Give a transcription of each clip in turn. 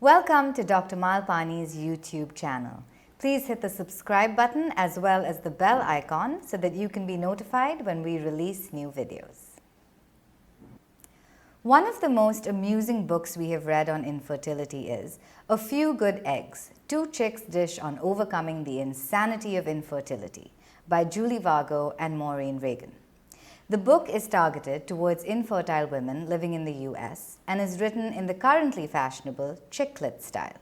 Welcome to Dr. Malpani's YouTube channel. Please hit the subscribe button as well as the bell icon so that you can be notified when we release new videos. One of the most amusing books we have read on infertility is A Few Good Eggs, Two Chicks Dish on Overcoming the Insanity of Infertility by Julie Vargo and Maureen Reagan. The book is targeted towards infertile women living in the US and is written in the currently fashionable chick lit style.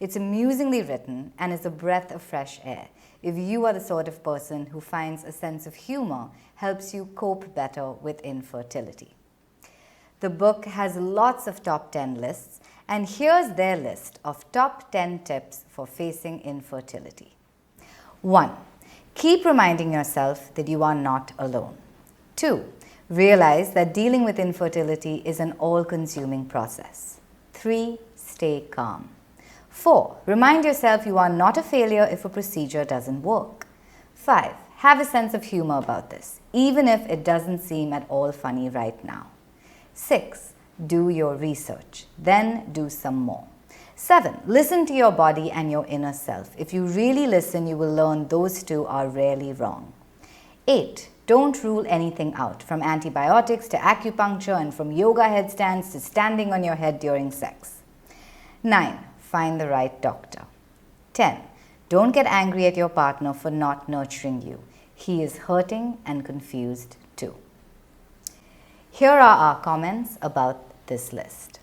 It's amusingly written and is a breath of fresh air if you are the sort of person who finds a sense of humor helps you cope better with infertility. The book has lots of top 10 lists, and here's their list of top 10 tips for facing infertility. 1. Keep reminding yourself that you are not alone. 2. Realize that dealing with infertility is an all-consuming process. 3. Stay calm. 4. Remind yourself you are not a failure if a procedure doesn't work. 5. Have a sense of humor about this, even if it doesn't seem at all funny right now. 6. Do your research, then do some more. 7. Listen to your body and your inner self. If you really listen, you will learn those two are rarely wrong. 8. Don't rule anything out, from antibiotics to acupuncture and from yoga headstands to standing on your head during sex. 9. Find the right doctor. 10. Don't get angry at your partner for not nurturing you. He is hurting and confused too. Here are our comments about this list.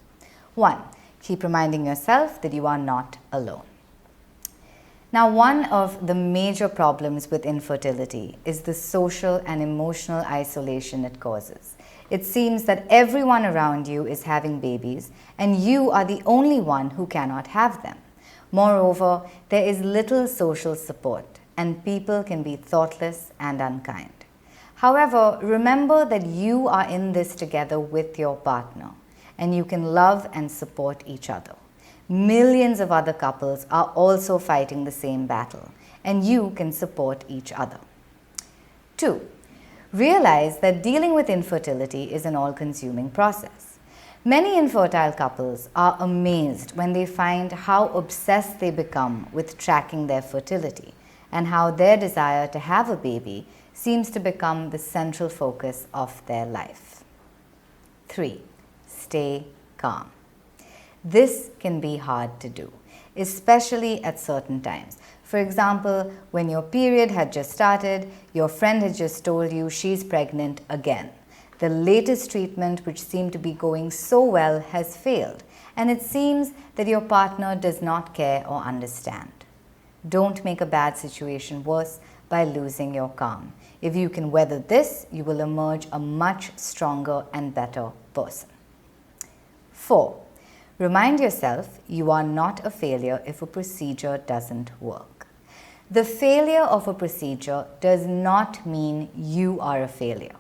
1. Keep reminding yourself that you are not alone. Now, one of the major problems with infertility is the social and emotional isolation it causes. It seems that everyone around you is having babies and you are the only one who cannot have them. Moreover, there is little social support and people can be thoughtless and unkind. However, remember that you are in this together with your partner and you can love and support each other. Millions of other couples are also fighting the same battle, and you can support each other. 2. Realize that dealing with infertility is an all-consuming process. Many infertile couples are amazed when they find how obsessed they become with tracking their fertility and how their desire to have a baby seems to become the central focus of their life. 3. Stay calm. This can be hard to do, especially at certain times. For example, when your period had just started, your friend had just told you she's pregnant again. The latest treatment, which seemed to be going so well, has failed, and it seems that your partner does not care or understand. Don't make a bad situation worse by losing your calm. If you can weather this, you will emerge a much stronger and better person. 4. Remind yourself you are not a failure if a procedure doesn't work. The failure of a procedure does not mean you are a failure.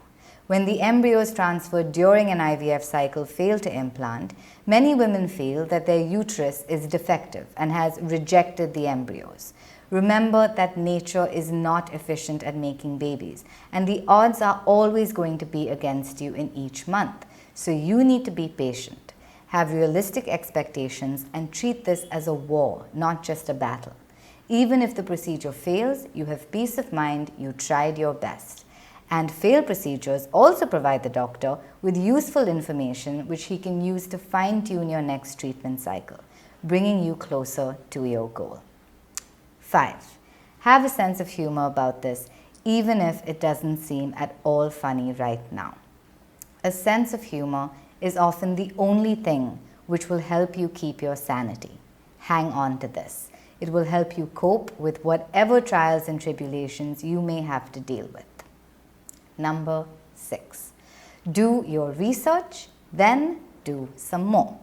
When the embryos transferred during an IVF cycle fail to implant, many women feel that their uterus is defective and has rejected the embryos. Remember that nature is not efficient at making babies, and the odds are always going to be against you in each month, so you need to be patient. Have realistic expectations and treat this as a war, not just a battle. Even if the procedure fails, you have peace of mind you tried your best. And failed procedures also provide the doctor with useful information which he can use to fine-tune your next treatment cycle, bringing you closer to your goal. 5. Have a sense of humor about this, even if it doesn't seem at all funny right now. A sense of humor is often the only thing which will help you keep your sanity. Hang on to this. It will help you cope with whatever trials and tribulations you may have to deal with. Number 6. Do your research, then do some more.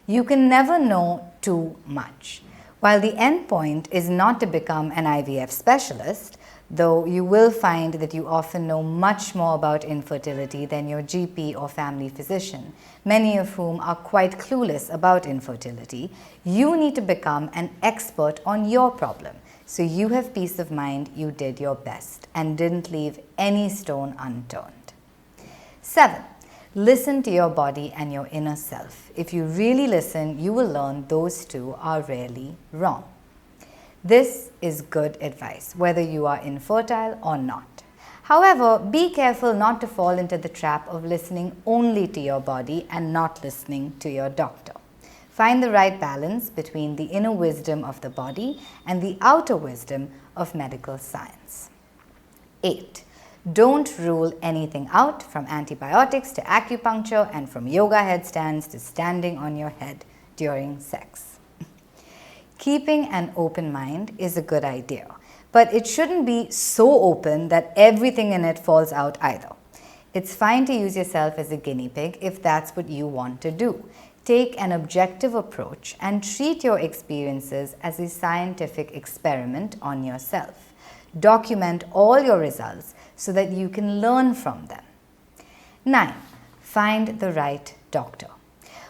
You can never know too much. While the end point is not to become an IVF specialist, though you will find that you often know much more about infertility than your GP or family physician, many of whom are quite clueless about infertility, you need to become an expert on your problem, so you have peace of mind you did your best and didn't leave any stone unturned. 7. Listen to your body and your inner self. If you really listen, you will learn those two are rarely wrong. This is good advice, whether you are infertile or not. However, be careful not to fall into the trap of listening only to your body and not listening to your doctor. Find the right balance between the inner wisdom of the body and the outer wisdom of medical science. 8. Don't rule anything out, from antibiotics to acupuncture and from yoga headstands to standing on your head during sex. Keeping an open mind is a good idea, but it shouldn't be so open that everything in it falls out either. It's fine to use yourself as a guinea pig if that's what you want to do. Take an objective approach and treat your experiences as a scientific experiment on yourself. Document all your results so that you can learn from them. 9. Find the right doctor.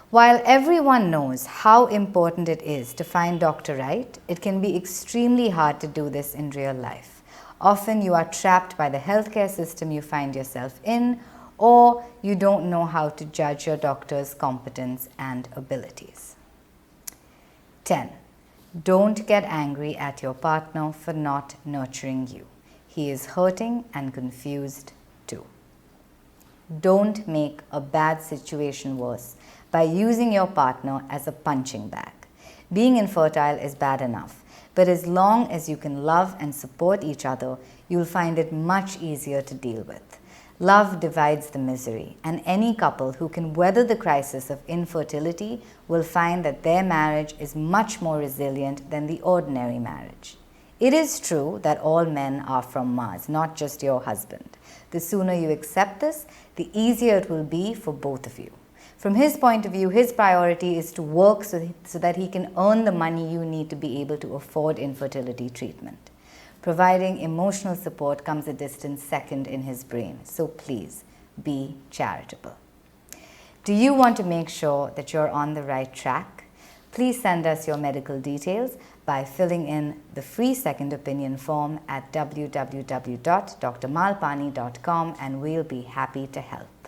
While everyone knows how important it is to find doctor right, it can be extremely hard to do this in real life. Often you are trapped by the healthcare system you find yourself in, or you don't know how to judge your doctor's competence and abilities. 10. Don't get angry at your partner for not nurturing you. He is hurting and confused too. Don't make a bad situation worse by using your partner as a punching bag. Being infertile is bad enough, but as long as you can love and support each other, you'll find it much easier to deal with. Love divides the misery, and any couple who can weather the crisis of infertility will find that their marriage is much more resilient than the ordinary marriage. It is true that all men are from Mars, not just your husband. The sooner you accept this, the easier it will be for both of you. From his point of view, his priority is to work so that he can earn the money you need to be able to afford infertility treatment. Providing emotional support comes a distant second in his brain, so please be charitable. Do you want to make sure that you're on the right track? Please send us your medical details by filling in the free second opinion form at www.drmalpani.com, and we'll be happy to help.